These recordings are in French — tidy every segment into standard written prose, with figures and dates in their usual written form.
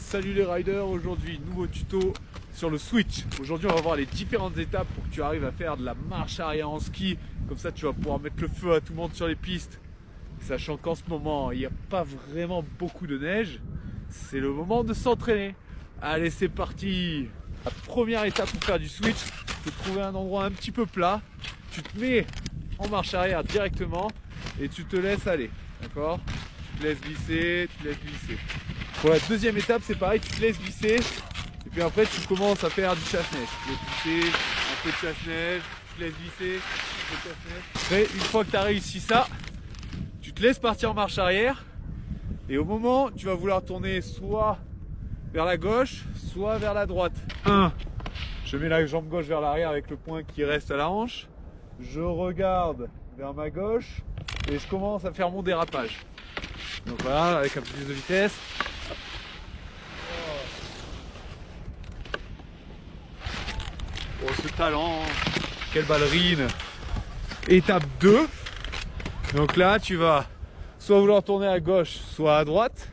Salut les riders, aujourd'hui nouveau tuto sur le switch. Aujourd'hui on va voir les différentes étapes pour que tu arrives à faire de la marche arrière en ski. Comme ça tu vas pouvoir mettre le feu à tout le monde sur les pistes. Sachant qu'en ce moment il n'y a pas vraiment beaucoup de neige. C'est le moment de s'entraîner. Allez c'est parti. La première étape pour faire du switch, c'est de trouver un endroit un petit peu plat. Tu te mets en marche arrière directement et tu te laisses aller. D'accord? Tu te laisses glisser, tu te laisses glisser. Pour la deuxième étape, c'est pareil, tu te laisses glisser et puis après tu commences à faire du chasse-neige. Tu te laisses glisser, un peu de chasse-neige, tu te laisses glisser, un peu de chasse-neige. Après, une fois que tu as réussi ça, tu te laisses partir en marche arrière et au moment, tu vas vouloir tourner soit vers la gauche, soit vers la droite. 1. Je mets la jambe gauche vers l'arrière avec le poing qui reste à la hanche. Je regarde vers ma gauche et je commence à faire mon dérapage. Donc voilà, avec un peu plus de vitesse. Oh ce talent, quelle ballerine. Étape 2. Donc là tu vas soit vouloir tourner à gauche, soit à droite.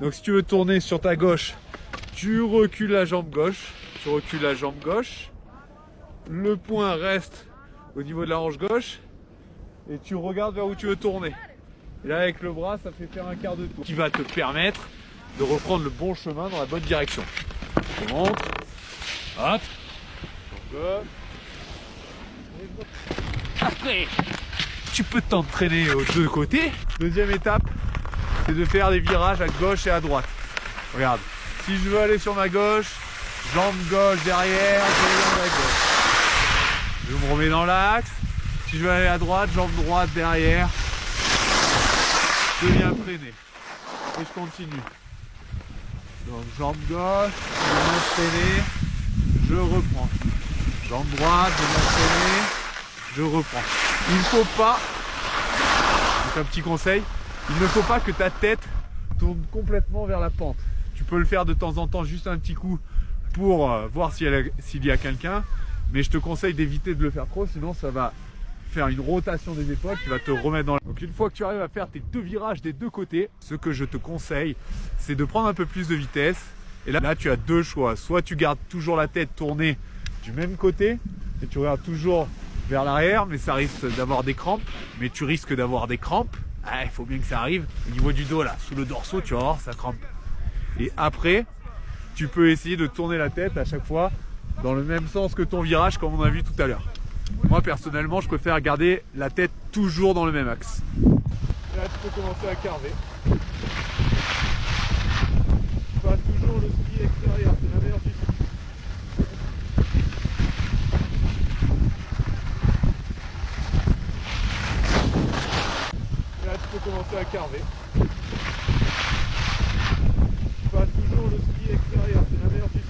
Donc si tu veux tourner sur ta gauche, tu recules la jambe gauche. Tu recules la jambe gauche. Le poing reste au niveau de la hanche gauche. Et tu regardes vers où tu veux tourner. Et là avec le bras ça fait faire un quart de tour. Qui va te permettre de reprendre le bon chemin dans la bonne direction. Je montre. Hop. Après, tu peux t'entraîner aux deux côtés. Deuxième étape, c'est de faire des virages à gauche et à droite. Regarde, si je veux aller sur ma gauche, jambe gauche derrière, je regarde à gauche. Je me remets dans l'axe. Si je veux aller à droite, jambe droite derrière. Je viens freiner. Et je continue. Donc jambe gauche, je viens freiner, je reprends. Jambe droite, je viens freiner, je reprends. Il ne faut pas, c'est un petit conseil, il ne faut pas que ta tête tourne complètement vers la pente. Tu peux le faire de temps en temps, juste un petit coup pour voir s'il y a quelqu'un, mais je te conseille d'éviter de le faire trop, sinon ça va faire une rotation des épaules qui va te remettre dans la... Donc une fois que tu arrives à faire tes deux virages des deux côtés, ce que je te conseille, c'est de prendre un peu plus de vitesse. Et là tu as deux choix. Soit tu gardes toujours la tête tournée du même côté et tu regardes toujours vers l'arrière, mais ça risque d'avoir des crampes. Mais tu risques d'avoir des crampes. Ah, il faut bien que ça arrive. Au niveau du dos là, sous le dorsaux, tu vas voir, ça crampe. Et après, tu peux essayer de tourner la tête à chaque fois dans le même sens que ton virage, comme on a vu tout à l'heure. Moi personnellement je préfère garder la tête toujours dans le même axe. Et là tu peux commencer à carver. Pas toujours le ski extérieur, c'est la meilleure ski. Et là tu peux commencer à carver. Pas toujours le ski extérieur, c'est la meilleure ski.